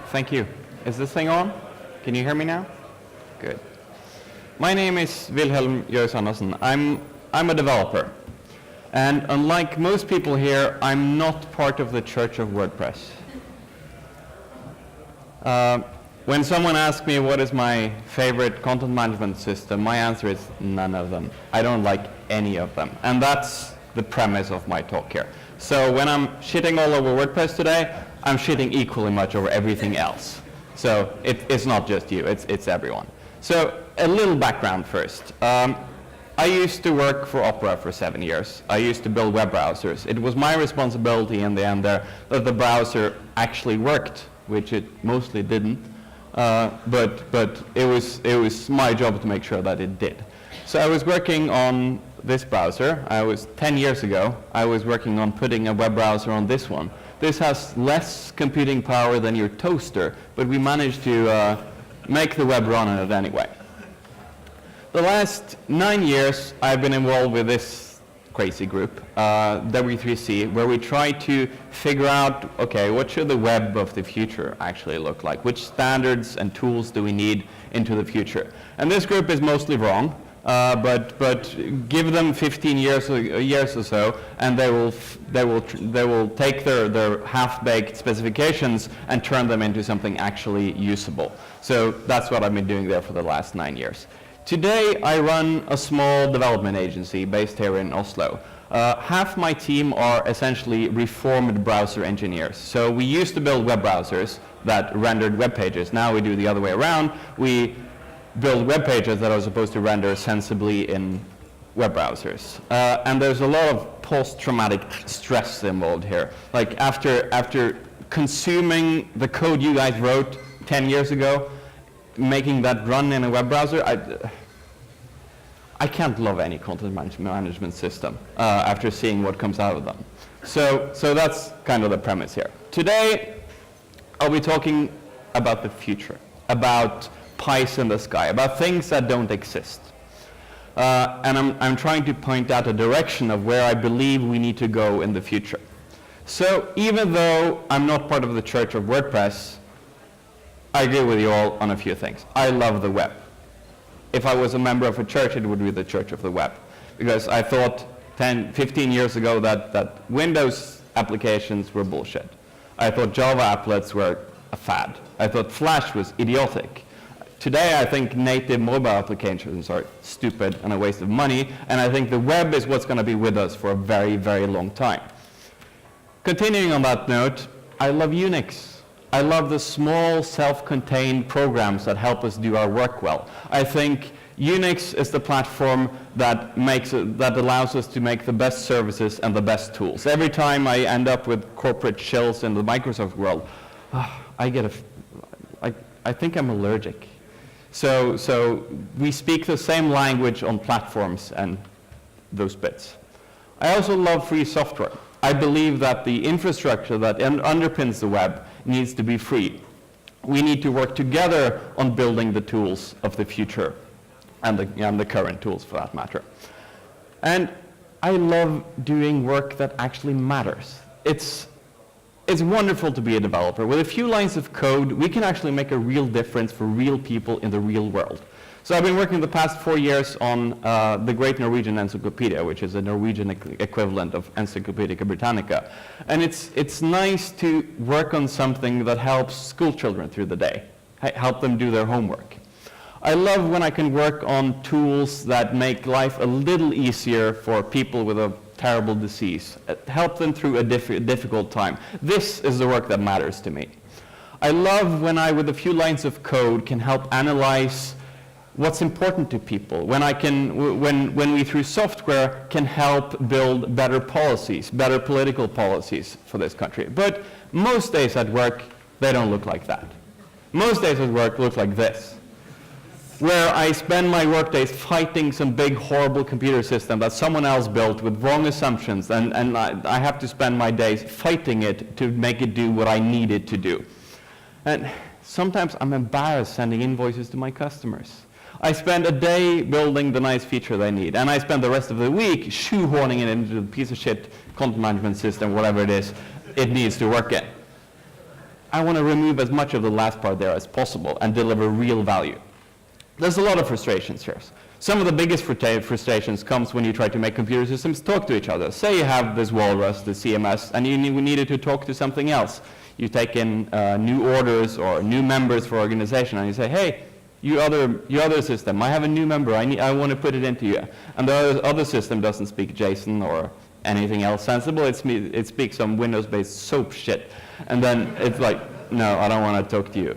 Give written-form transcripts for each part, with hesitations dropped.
Thank you. Is this thing on? Can you hear me now? Good. My name is Wilhelm Andersen. I'm a developer. And unlike most people here, I'm not part of the Church of WordPress. When someone asks me what is my favorite content management system, my answer is none of them. I don't like any of them. And that's the premise of my talk here. So when I'm shitting all over WordPress today, I'm shitting equally much over everything else. So it's not just you, it's everyone. So a little background first. I used to work for Opera for 7 years. I used to build web browsers. It was my responsibility in the end there that the browser actually worked, which it mostly didn't. But it was my job to make sure that it did. So I was working on this browser. 10 years ago, I was working on putting a web browser on this one. This has less computing power than your toaster, but we managed to make the web run on it anyway. The last 9 years, I've been involved with this crazy group, W3C, where we try to figure out, okay, what should the web of the future actually look like? Which standards and tools do we need into the future? And this group is mostly wrong, but give them 15 years or so, and they will take their half-baked specifications and turn them into something actually usable. So that's what I've been doing there for the last 9 years. Today, I run a small development agency based here in Oslo. Half my team are essentially reformed browser engineers. So we used to build web browsers that rendered web pages. Now we do the other way around. We build web pages that are supposed to render sensibly in web browsers. And there's a lot of post-traumatic stress involved here. Like after consuming the code you guys wrote 10 years ago, making that run in a web browser, I can't love any content management system after seeing what comes out of them. So that's kind of the premise here. Today, I'll be talking about the future, about pies in the sky, about things that don't exist. And I'm trying to point out a direction of where I believe we need to go in the future. So even though I'm not part of the Church of WordPress, I agree with you all on a few things. I love the web. If I was a member of a church, it would be the Church of the Web. Because I thought 10, 15 years ago that Windows applications were bullshit. I thought Java applets were a fad. I thought Flash was idiotic. Today, I think native mobile applications are stupid and a waste of money, and I think the web is what's going to be with us for a very, very long time. Continuing on that note, I love Unix. I love the small, self-contained programs that help us do our work well. I think Unix is the platform that allows us to make the best services and the best tools. Every time I end up with corporate shells in the Microsoft world, I think I'm allergic. So we speak the same language on platforms and those bits. I also love free software. I believe that the infrastructure that underpins the web needs to be free. We need to work together on building the tools of the future and the current tools for that matter. And I love doing work that actually matters. It's wonderful to be a developer. With a few lines of code, we can actually make a real difference for real people in the real world. So I've been working the past 4 years on the Great Norwegian Encyclopedia, which is a Norwegian equivalent of Encyclopedia Britannica. And it's nice to work on something that helps school children through the day, help them do their homework. I love when I can work on tools that make life a little easier for people with a terrible disease, help them through a difficult time. This is the work that matters to me. I love when I, with a few lines of code, can help analyze what's important to people, when we through software can help build better policies, better political policies for this country. But most days at work, they don't look like that. Most days at work look like this, where I spend my work days fighting some big, horrible computer system that someone else built with wrong assumptions, and I have to spend my days fighting it to make it do what I need it to do. And sometimes I'm embarrassed sending invoices to my customers. I spend a day building the nice feature they need, and I spend the rest of the week shoehorning it into the piece of shit content management system, whatever it is it needs to work in. I want to remove as much of the last part there as possible and deliver real value. There's a lot of frustrations here. Some of the biggest frustrations comes when you try to make computer systems talk to each other. Say you have this Walrus, the CMS, and you needed to talk to something else. You take in new orders or new members for organization, and you say, hey, you other system, I have a new member, I want to put it into you. And the other system doesn't speak JSON or anything else sensible. It speaks some Windows-based soap shit. And then it's like, no, I don't want to talk to you.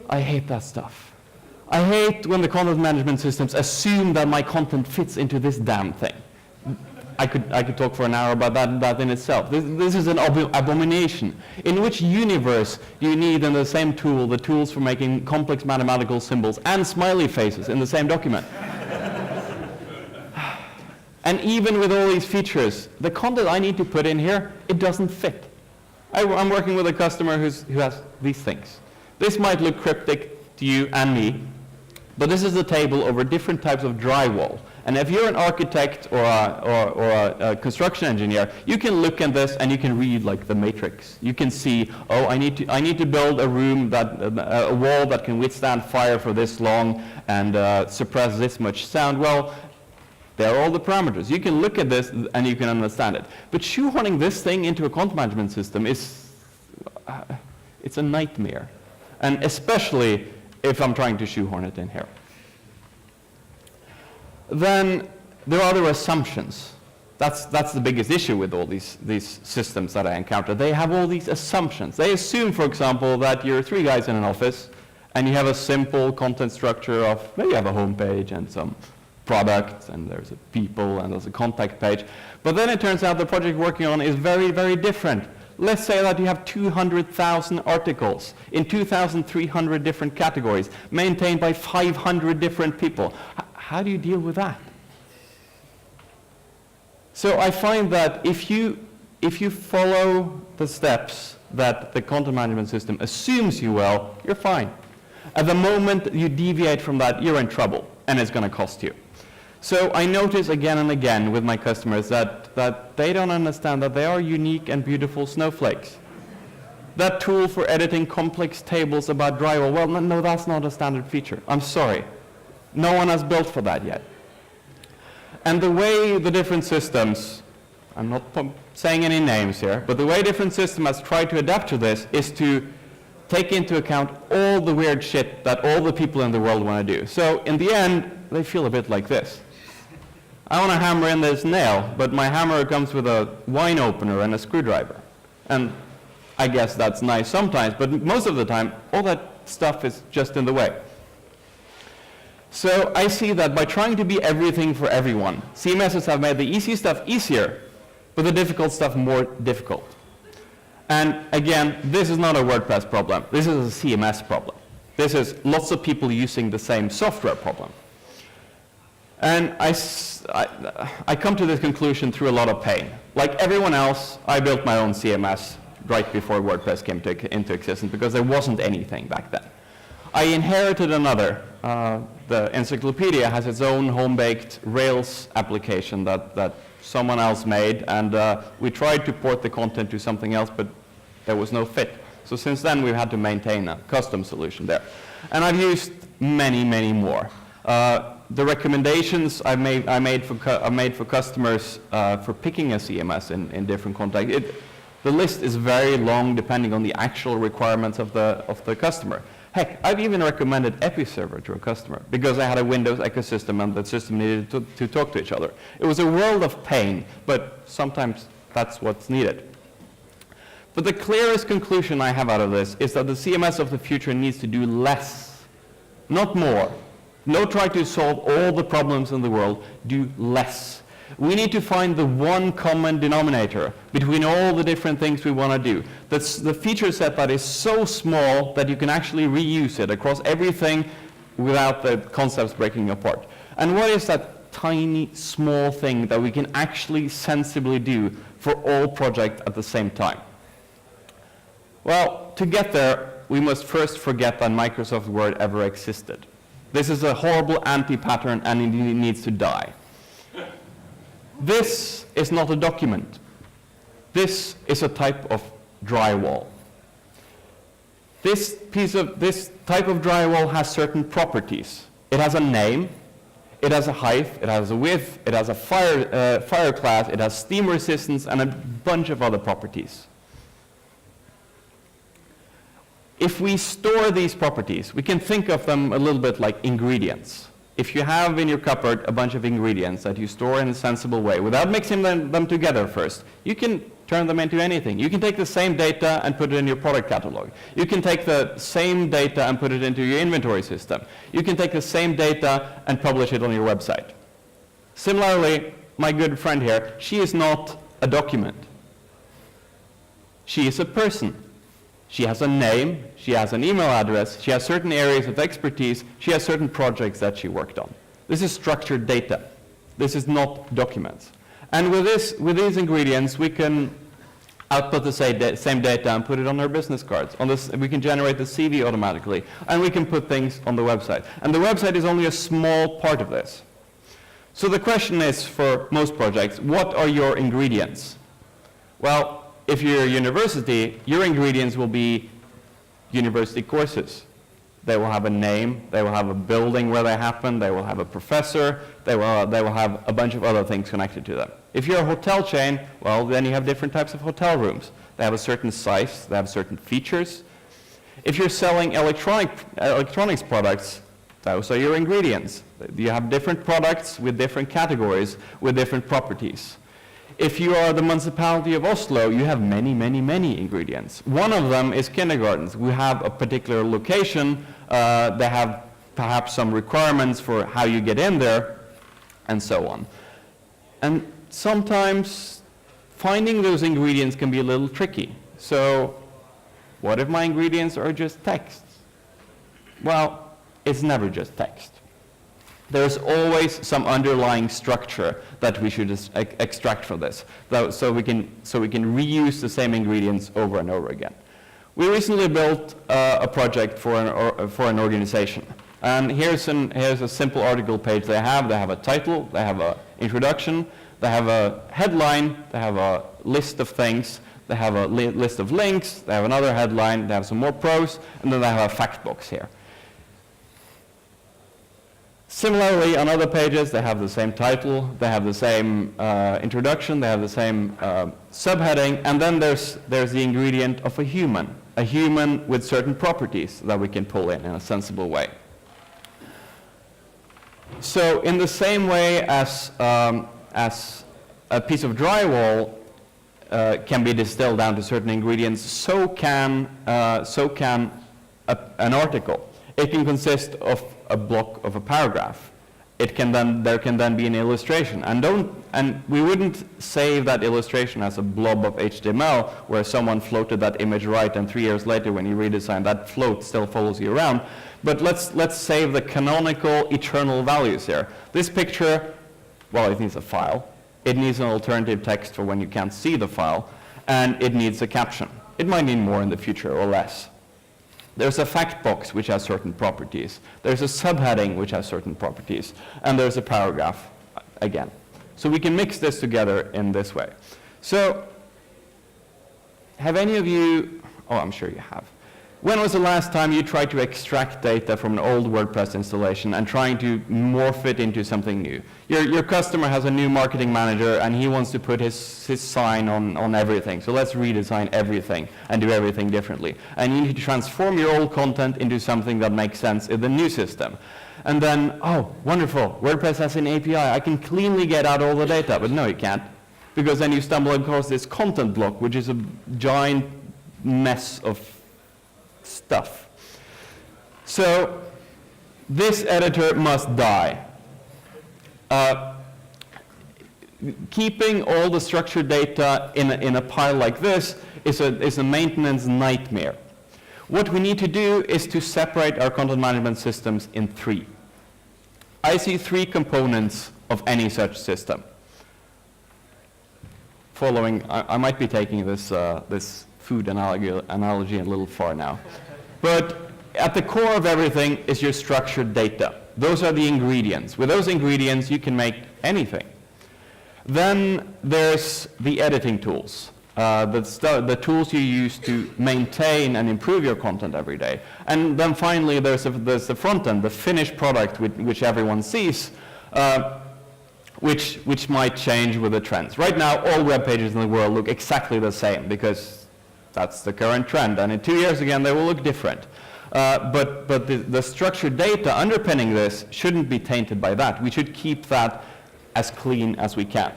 I hate that stuff. I hate when the content management systems assume that my content fits into this damn thing. I could talk for an hour about that in itself. This is an abomination. In which universe do you need in the same tool the tools for making complex mathematical symbols and smiley faces in the same document? And even with all these features, the content I need to put in here, it doesn't fit. I'm working with a customer who has these things. This might look cryptic to you and me, but this is a table over different types of drywall. And if you're an architect or a construction engineer, you can look at this and you can read like the matrix. You can see, oh, I need to build a room a wall that can withstand fire for this long and suppress this much sound. Well, there are all the parameters. You can look at this and you can understand it. But shoehorning this thing into a content management system it's a nightmare. And especially if I'm trying to shoehorn it in here. Then there are other assumptions. That's the biggest issue with all these systems that I encounter. They have all these assumptions. They assume, for example, that you're 3 guys in an office and you have a simple content structure of maybe you have a home page and some products and there's a people and there's a contact page. But then it turns out the project you're working on is very, very different. Let's say that you have 200,000 articles in 2,300 different categories maintained by 500 different people. How do you deal with that? So I find that if you follow the steps that the content management system assumes you will, you're fine. At the moment you deviate from that, you're in trouble, and it's going to cost you. So I notice again and again with my customers that they don't understand that they are unique and beautiful snowflakes. That tool for editing complex tables about drywall, well, no, that's not a standard feature. I'm sorry. No one has built for that yet. And the way the different systems, I'm not saying any names here, but the way different systems has tried to adapt to this is to take into account all the weird shit that all the people in the world want to do. So in the end, they feel a bit like this. I want to hammer in this nail, but my hammer comes with a wine opener and a screwdriver. And I guess that's nice sometimes, but most of the time, all that stuff is just in the way. So I see that by trying to be everything for everyone, CMSs have made the easy stuff easier, but the difficult stuff more difficult. And again, this is not a WordPress problem. This is a CMS problem. This is lots of people using the same software problem. And I come to this conclusion through a lot of pain. Like everyone else, I built my own CMS right before WordPress came into existence because there wasn't anything back then. I inherited another. The encyclopedia has its own home-baked Rails application that someone else made, and we tried to port the content to something else, but there was no fit. So since then, we've had to maintain a custom solution there. And I've used many, many more. The recommendations I made for customers for picking a CMS in different contexts, the list is very long depending on the actual requirements of the customer. Heck, I've even recommended Episerver to a customer because I had a Windows ecosystem and the system needed to talk to each other. It was a world of pain, but sometimes that's what's needed. But the clearest conclusion I have out of this is that the CMS of the future needs to do less, not more. No try to solve all the problems in the world, do less. We need to find the one common denominator between all the different things we want to do. That's the feature set that is so small that you can actually reuse it across everything without the concepts breaking apart. And what is that tiny, small thing that we can actually sensibly do for all projects at the same time? Well, to get there, we must first forget that Microsoft Word ever existed. This is a horrible anti-pattern and it needs to die. This is not a document. This is a type of drywall. this type of drywall has certain properties. It has a name, it has a height, it has a width, it has a fire class, it has steam resistance, and a bunch of other properties. If we store these properties, we can think of them a little bit like ingredients. If you have in your cupboard a bunch of ingredients that you store in a sensible way, without mixing them together first, you can turn them into anything. You can take the same data and put it in your product catalog. You can take the same data and put it into your inventory system. You can take the same data and publish it on your website. Similarly, my good friend here, she is not a document. She is a person. She has a name, she has an email address, she has certain areas of expertise, she has certain projects that she worked on. This is structured data. This is not documents. And with these ingredients, we can output the same data and put it on our business cards. We can generate the CV automatically, and we can put things on the website. And the website is only a small part of this. So the question is, for most projects, what are your ingredients? Well, if you're a university, your ingredients will be university courses. They will have a name, they will have a building where they happen, they will have a professor, they will have a bunch of other things connected to them. If you're a hotel chain, well, then you have different types of hotel rooms. They have a certain size, they have certain features. If you're selling electronics products, those are your ingredients. You have different products with different categories, with different properties. If you are the municipality of Oslo, you have many, many, many ingredients. One of them is kindergartens. We have a particular location. They have perhaps some requirements for how you get in there, and so on. And sometimes finding those ingredients can be a little tricky. So what if my ingredients are just text? Well, it's never just text. There's always some underlying structure that we should extract from this, so we can reuse the same ingredients over and over again. We recently built a project for an organization, and here's a simple article page they have. They have a title, they have an introduction, they have a headline, they have a list of things, they have a list of links, they have another headline, they have some more prose, and then they have a fact box here. Similarly, on other pages, they have the same title, they have the same introduction, they have the same subheading, and then there's the ingredient of a human with certain properties that we can pull in a sensible way. So in the same way as a piece of drywall can be distilled down to certain ingredients, so can an article. It can consist of a block of a paragraph. There can then be an illustration, and we wouldn't save that illustration as a blob of HTML where someone floated that image right, and 3 years later when you redesign, that float still follows you around. But let's save the canonical eternal values here. This picture, well, it needs a file. It needs an alternative text for when you can't see the file, and it needs a caption. It might need more in the future or less. There's a fact box which has certain properties. There's a subheading which has certain properties. And there's a paragraph again. So we can mix this together in this way. So have any of you, oh, I'm sure you have. When was the last time you tried to extract data from an old WordPress installation and trying to morph it into something new? Your customer has a new marketing manager and he wants to put his sign on everything. So let's redesign everything and do everything differently. And you need to transform your old content into something that makes sense in the new system. And then, oh, wonderful, WordPress has an API. I can cleanly get out all the data. But no, you can't. Because then you stumble across this content block, which is a giant mess of stuff. So this editor must die. Keeping all the structured data in a pile like this is a maintenance nightmare. What we need to do is to separate our content management systems in three. I see three components of any such system. I might be taking this food analogy a little far now. But at the core of everything is your structured data. Those are the ingredients. With those ingredients, you can make anything. Then there's the editing tools. the tools you use to maintain and improve your content every day. And then finally, there's the front end, the finished product which everyone sees, which might change with the trends. Right now, all web pages in the world look exactly the same because that's the current trend. And in 2 years again, they will look different. But the structured data underpinning this shouldn't be tainted by that. We should keep that as clean as we can.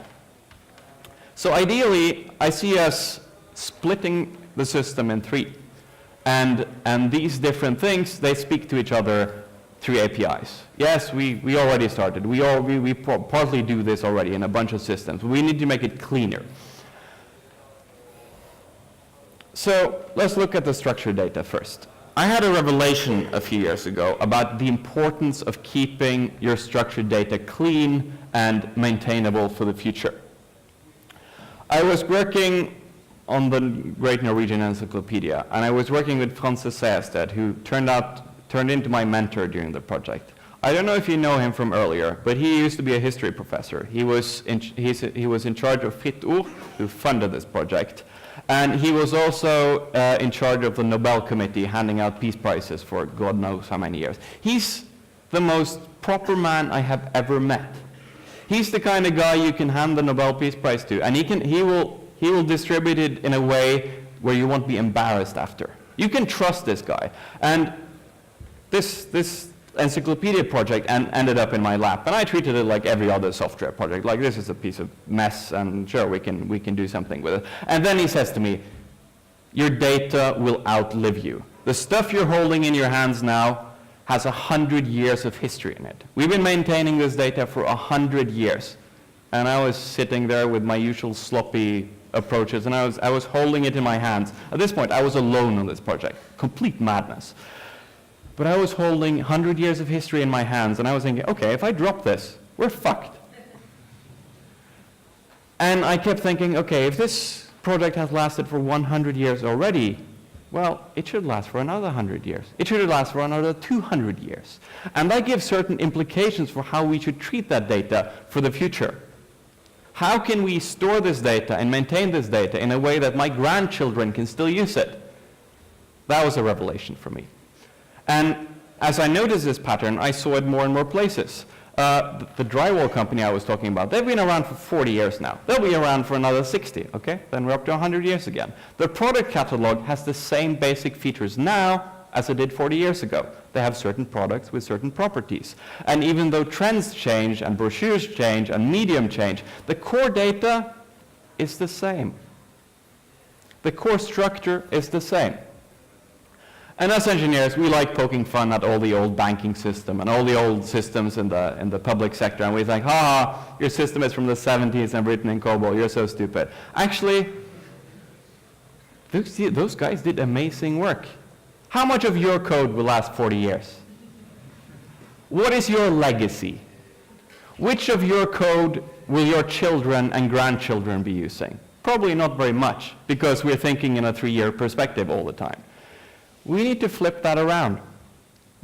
So ideally, I see us splitting the system in three. And these different things, they speak to each other through APIs. Yes, we already started. We partly do this already in a bunch of systems. We need to make it cleaner. So let's look at the structured data first. I had a revelation a few years ago about the importance of keeping your structured data clean and maintainable for the future. I was working on the Great Norwegian Encyclopedia, and I was working with Francis Sejersted, who turned into my mentor during the project. I don't know if you know him from earlier, but he used to be a history professor. He was in charge of Fritt Ord, who funded this project. And he was also in charge of the Nobel Committee, handing out peace prizes for God knows how many years. He's the most proper man I have ever met. He's the kind of guy you can hand the Nobel Peace Prize to, and he will distribute it in a way where you won't be embarrassed after. You can trust this guy. And this encyclopedia project ended up in my lap, and I treated it like every other software project. Like, this is a piece of mess, and sure, we can do something with it. And then he says to me, your data will outlive you. The stuff you're holding in your hands now has 100 years of history in it. We've been maintaining this data for 100 years. And I was sitting there with my usual sloppy approaches, and I was holding it in my hands. At this point, I was alone on this project. Complete madness. But I was holding 100 years of history in my hands, and I was thinking, okay, if I drop this, we're fucked. And I kept thinking, okay, if this project has lasted for 100 years already, well, it should last for another 100 years. It should last for another 200 years. And that gives certain implications for how we should treat that data for the future. How can we store this data and maintain this data in a way that my grandchildren can still use it? That was a revelation for me. And as I noticed this pattern, I saw it more and more places. The drywall company I was talking about, they've been around for 40 years now. They'll be around for another 60, okay? Then we're up to 100 years again. The product catalog has the same basic features now as it did 40 years ago. They have certain products with certain properties. And even though trends change and brochures change and medium change, the core data is the same. The core structure is the same. And as engineers, we like poking fun at all the old banking system and all the old systems in the public sector. And we think, ha, your system is from the 70s and written in COBOL, you're so stupid. Actually, those guys did amazing work. How much of your code will last 40 years? What is your legacy? Which of your code will your children and grandchildren be using? Probably not very much, because we're thinking in a 3-year perspective all the time. We need to flip that around.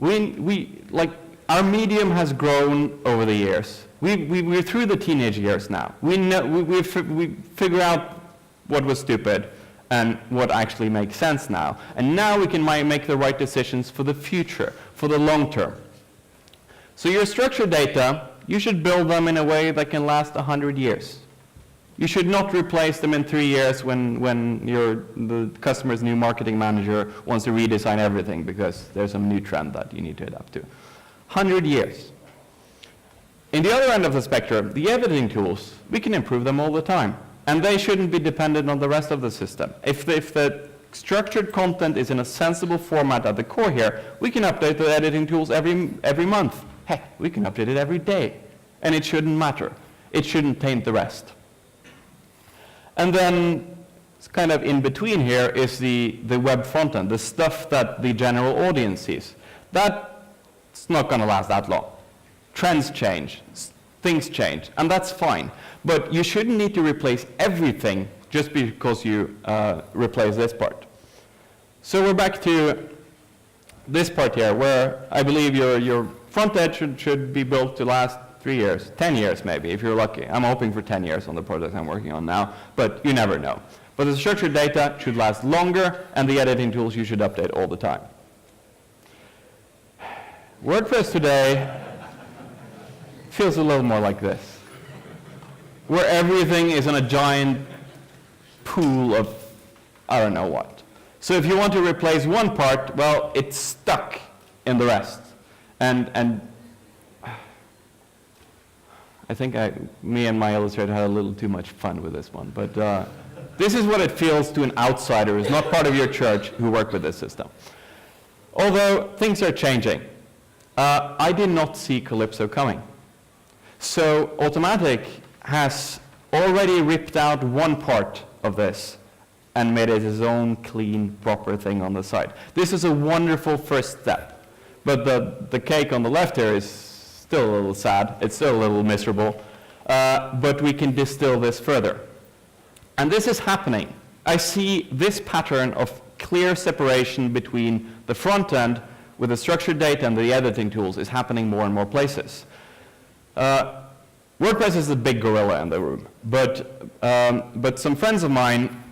Our medium has grown over the years. We're through the teenage years now. We figure out what was stupid and what actually makes sense now. And now we can make the right decisions for the future, for the long term. So your structured data, you should build them in a way that can last 100 years. You should not replace them in 3 years when the customer's new marketing manager wants to redesign everything because there's some new trend that you need to adapt to. 100 years. In the other end of the spectrum, the editing tools, we can improve them all the time. And they shouldn't be dependent on the rest of the system. If the structured content is in a sensible format at the core here, we can update the editing tools every month. Heck, we can update it every day. And it shouldn't matter. It shouldn't taint the rest. And then, it's kind of in between here is the web front end, the stuff that the general audience sees. That's not going to last that long. Trends change, things change, and that's fine. But you shouldn't need to replace everything just because you replace this part. So we're back to this part here, where I believe your front end should be built to last 3 years, 10 years maybe, if you're lucky. I'm hoping for 10 years on the project I'm working on now, but you never know. But the structured data should last longer, and the editing tools you should update all the time. WordPress today feels a little more like this, where everything is in a giant pool of I don't know what. So if you want to replace one part, well, it's stuck in the rest. And I think me and my illustrator had a little too much fun with this one. But this is what it feels to an outsider who's not part of your church who work with this system. Although things are changing. I did not see Calypso coming. So Automatic has already ripped out one part of this and made it his own clean, proper thing on the side. This is a wonderful first step. But the cake on the left here is still a little sad. It's still a little miserable. But we can distill this further. And this is happening. I see this pattern of clear separation between the front end with the structured data and the editing tools is happening more and more places. WordPress is the big gorilla in the room. But some friends of mine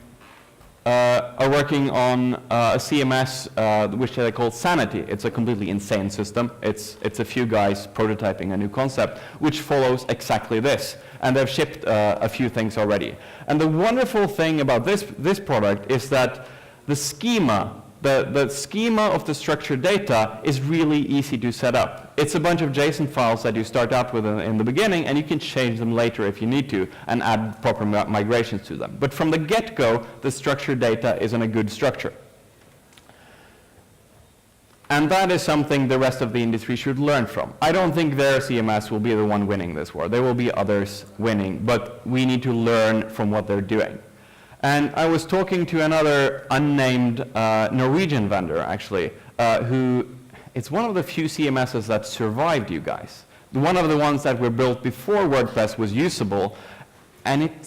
are working on a CMS which they call Sanity. It's a completely insane system. It's a few guys prototyping a new concept which follows exactly this. And they've shipped a few things already. And the wonderful thing about this product is that the schema of the structured data is really easy to set up. It's a bunch of JSON files that you start out with in the beginning, and you can change them later if you need to, and add proper migrations to them. But from the get-go, the structured data is in a good structure. And that is something the rest of the industry should learn from. I don't think their CMS will be the one winning this war. There will be others winning, but we need to learn from what they're doing. And I was talking to another unnamed Norwegian vendor, actually, who it's one of the few CMSs that survived you guys. One of the ones that were built before WordPress was usable, and it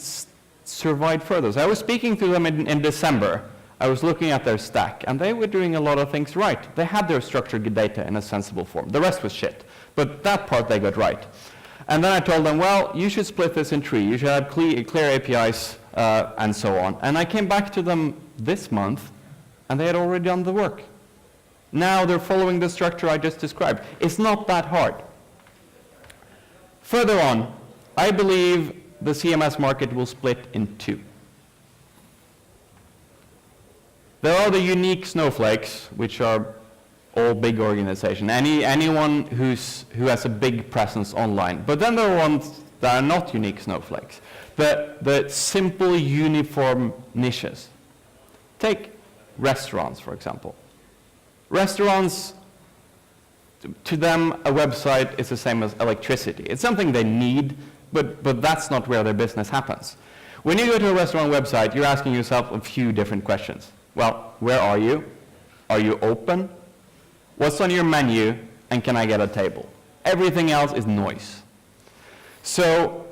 survived further. So I was speaking to them in December. I was looking at their stack, and they were doing a lot of things right. They had their structured data in a sensible form. The rest was shit, but that part they got right. And then I told them, well, you should split this in three. You should have clear APIs, and so on. And I came back to them this month, and they had already done the work. Now they're following the structure I just described. It's not that hard. Further on, I believe the CMS market will split in two. There are the unique snowflakes, which are all big organizations. Anyone who has a big presence online. But then there are ones that are not unique snowflakes. The simple, uniform niches. Take restaurants, for example. Restaurants, to them, a website is the same as electricity. It's something they need, but that's not where their business happens. When you go to a restaurant website, you're asking yourself a few different questions. Well, where are you? Are you open? What's on your menu? And can I get a table? Everything else is noise. So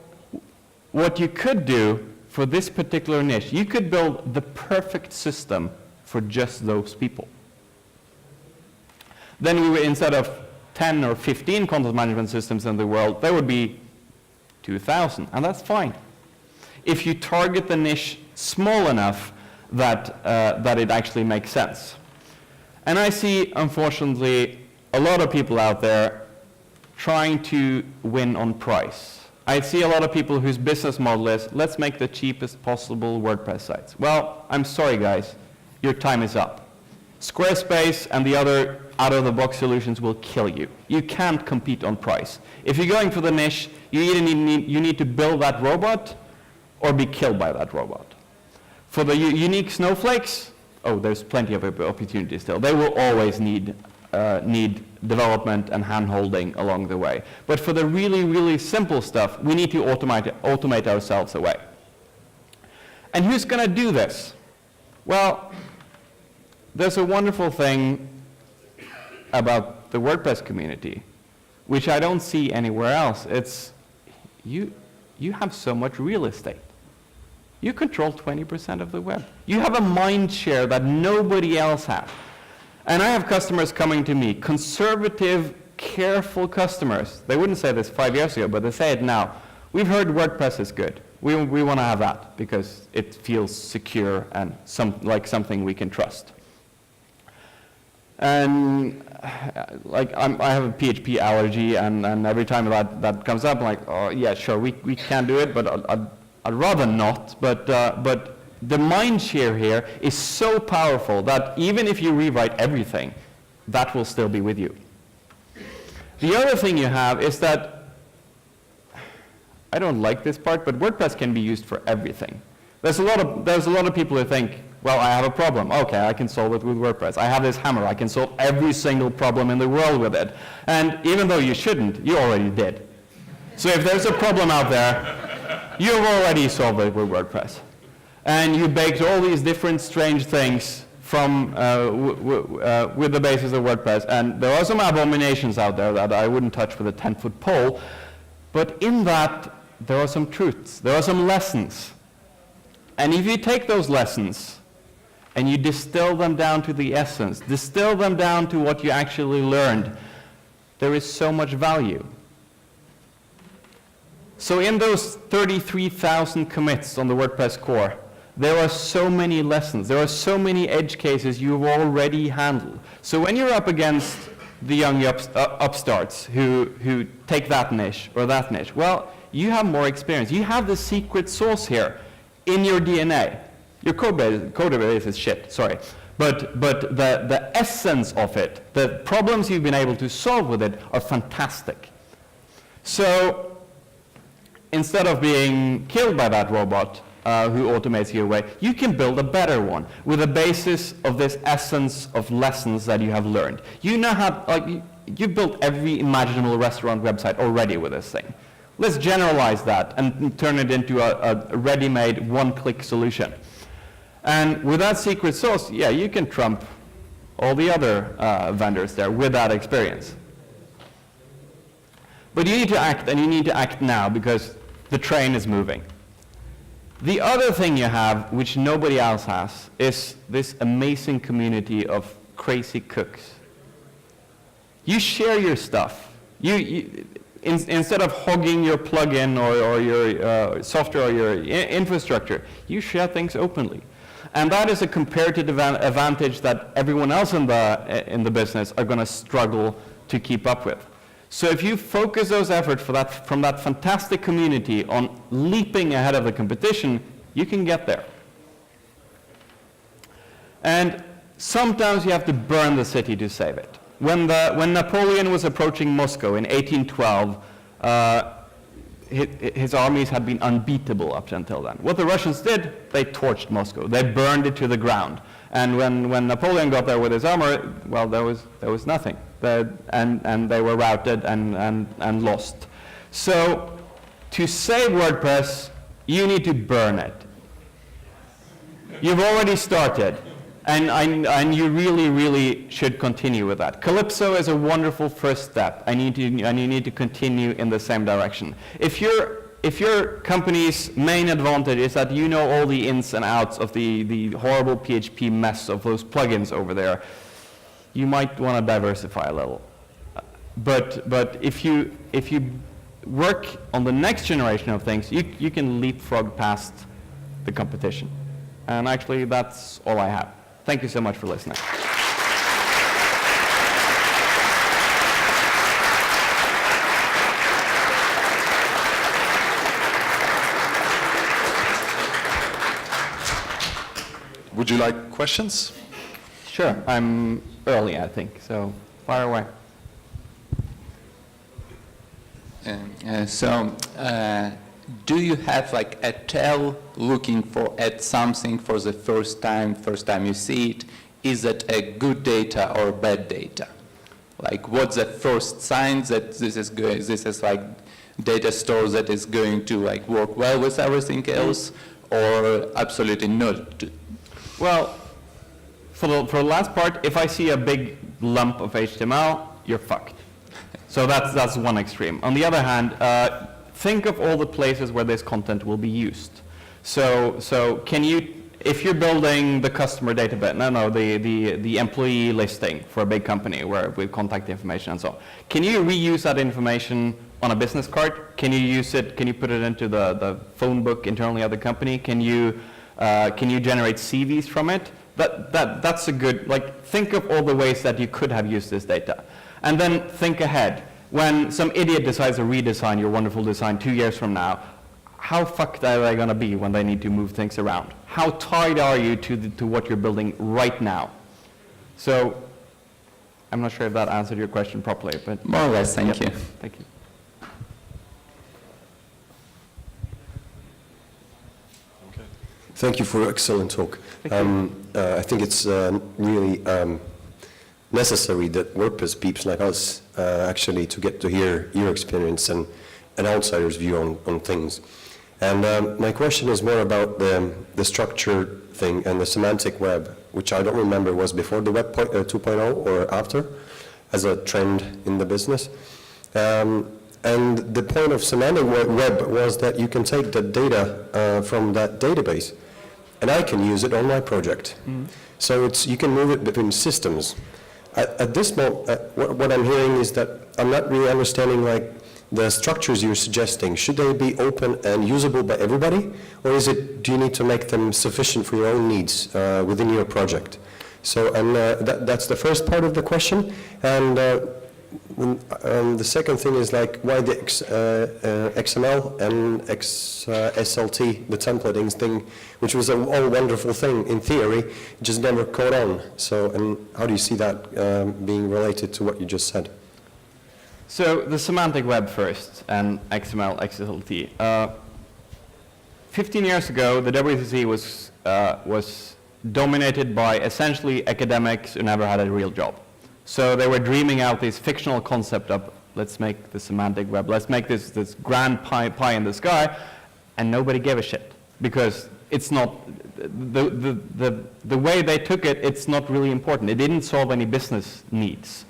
what you could do for this particular niche, you could build the perfect system for just those people. Then we would, instead of 10 or 15 content management systems in the world, there would be 2,000, and that's fine. If you target the niche small enough that it actually makes sense. And I see, unfortunately, a lot of people out there trying to win on price. I see a lot of people whose business model is, let's make the cheapest possible WordPress sites. Well, I'm sorry guys, your time is up. Squarespace and the other out-of-the-box solutions will kill you. You can't compete on price. If you're going for the niche, you either need to build that robot or be killed by that robot. For the unique snowflakes, oh, there's plenty of opportunities still. They will always need development and hand-holding along the way. But for the really, really simple stuff, we need to automate ourselves away. And who's going to do this? Well, there's a wonderful thing about the WordPress community, which I don't see anywhere else. It's you have so much real estate. You control 20% of the web. You have a mind share that nobody else has. And I have customers coming to me, conservative, careful customers. They wouldn't say this 5 years ago, but they say it now. We've heard WordPress is good. We want to have that because it feels secure and like something we can trust. And like I have a PHP allergy, and every time that comes up, I'm like, oh yeah, sure, we can do it, but I'd rather not. But the mind share here is so powerful that even if you rewrite everything, that will still be with you. The other thing you have is that, I don't like this part, but WordPress can be used for everything. There's a lot of people who think, well, I have a problem. Okay, I can solve it with WordPress. I have this hammer. I can solve every single problem in the world with it. And even though you shouldn't, you already did. So if there's a problem out there, you've already solved it with WordPress. And you baked all these different strange things from with the basis of WordPress. And there are some abominations out there that I wouldn't touch with a 10-foot pole. But in that, there are some truths. There are some lessons. And if you take those lessons and you distill them down to the essence, distill them down to what you actually learned, there is so much value. So in those 33,000 commits on the WordPress core, there are so many lessons. There are so many edge cases you've already handled. So when you're up against the young upstarts who take that niche or that niche, well, you have more experience. You have the secret sauce here in your DNA. Your code base is shit, sorry. But the essence of it, the problems you've been able to solve with it are fantastic. So instead of being killed by that robot who automates you away, you can build a better one with the basis of this essence of lessons that you have learned. You now have, like, you've built every imaginable restaurant website already with this thing. Let's generalize that and turn it into a ready-made one-click solution. And with that secret sauce, yeah, you can trump all the other vendors there with that experience. But you need to act, and you need to act now because the train is moving. The other thing you have, which nobody else has, is this amazing community of crazy cooks. You share your stuff. Instead of hogging your plugin or your software or your infrastructure, you share things openly. And that is a comparative advantage that everyone else in the business are going to struggle to keep up with. So if you focus those efforts from that fantastic community on leaping ahead of the competition, you can get there. And sometimes you have to burn the city to save it. When Napoleon was approaching Moscow in 1812, his armies had been unbeatable up until then. What the Russians did, they torched Moscow. They burned it to the ground. And when Napoleon got there with his armor, well, there was nothing. And they were routed and lost. So to save WordPress, you need to burn it. You've already started. And you really, really should continue with that. Calypso is a wonderful first step, and you need to continue in the same direction. If your company's main advantage is that you know all the ins and outs of the horrible PHP mess of those plugins over there, you might want to diversify a little. But if you work on the next generation of things, you can leapfrog past the competition. And actually, that's all I have. Thank you so much for listening. Would you like questions? Sure. I'm early, I think, so fire away. Do you have like a tell looking at something for the first time you see it? Is it a good data or bad data? Like, what's the first sign that this is like data store that is going to like work well with everything else, or absolutely not? Well, for the last part, if I see a big lump of HTML, you're fucked. So that's one extreme. On the other hand, think of all the places where this content will be used. So can you, if you're building the customer database, the employee listing for a big company where with contact information and so on, can you reuse that information on a business card? Can you use it? Can you put it into the phone book internally at the company? Can you generate CVs from it? That's a good, like, think of all the ways that you could have used this data. And then think ahead. When some idiot decides to redesign your wonderful design 2 years from now, how fucked are they going to be when they need to move things around? How tied are you to what you're building right now? So I'm not sure if that answered your question properly, but More or less, thank you. Thank you. Thank you for an excellent talk. I think it's really necessary that WordPress peeps like us actually to get to hear your experience and an outsider's view on things. And my question is more about the structure thing and the semantic web, which I don't remember was before the Web 2.0 or after, as a trend in the business. And the point of semantic web was that you can take the data from that database, and I can use it on my project. Mm-hmm. So you can move it between systems. At this moment, what I'm hearing is that I'm not really understanding like the structures you're suggesting. Should they be open and usable by everybody, or do you need to make them sufficient for your own needs within your project? So, and that's the first part of the question. And the second thing is like why the XML and SLT, the templating thing, which was a wonderful thing in theory, just never caught on. So, and how do you see that being related to what you just said? So the semantic web first, and XML, XSLT. 15 years ago, the WCC was dominated by essentially academics who never had a real job. So they were dreaming out this fictional concept of, let's make the semantic web, let's make this grand pie in the sky, and nobody gave a shit, because it's not, the way they took it, it's not really important. It didn't solve any business needs.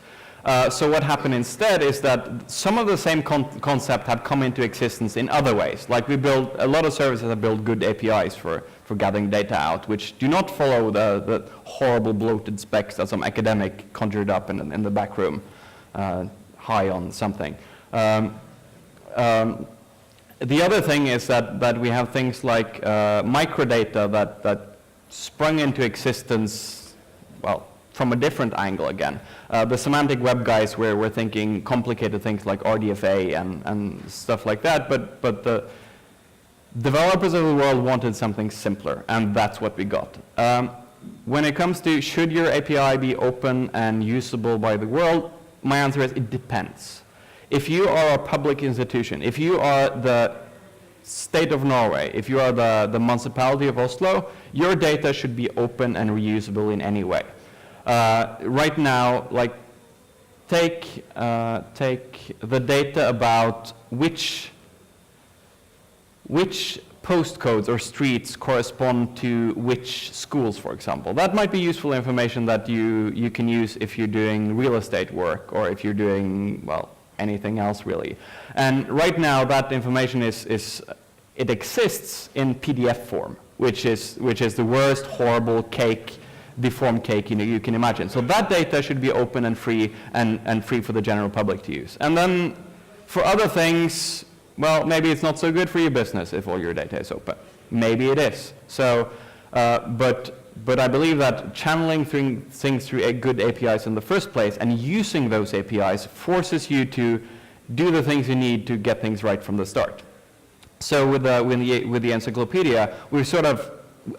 So what happened instead is that some of the same concept have come into existence in other ways. Like we build, a lot of services have built good APIs for gathering data out, which do not follow the horrible bloated specs that some academic conjured up in the back room, high on something. The other thing is that we have things like microdata that sprung into existence, well, from a different angle again. The semantic web guys were thinking complicated things like RDFA and stuff like that, but the developers of the world wanted something simpler, and that's what we got. When it comes to should your API be open and usable by the world, my answer is it depends. If you are a public institution, if you are the state of Norway, if you are the municipality of Oslo, your data should be open and reusable in any way. Right now, like, take the data about which postcodes or streets correspond to which schools, for example. That might be useful information that you can use if you're doing real estate work or if you're doing, well, anything else really. And right now, that information it exists in PDF form, which is the worst horrible cake, deformed cake you can imagine. So that data should be open and free and free for the general public to use. And then for other things, well, maybe it's not so good for your business if all your data is open. Maybe it is. So, but I believe that channeling things through good APIs in the first place and using those APIs forces you to do the things you need to get things right from the start. So with the encyclopedia,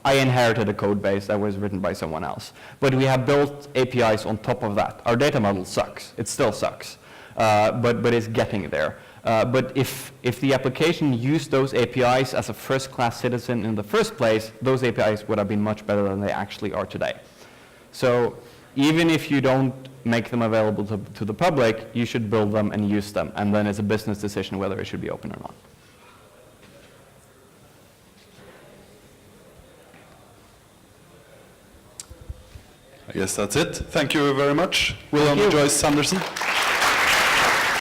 I inherited a code base that was written by someone else. But we have built APIs on top of that. Our data model sucks. It still sucks. But it's getting there. But if the application used those APIs as a first-class citizen in the first place, those APIs would have been much better than they actually are today. So even if you don't make them available to the public, you should build them and use them. And then it's a business decision whether it should be open or not. I guess that's it. Thank you very much, Wilhelm and Joyce Andersen.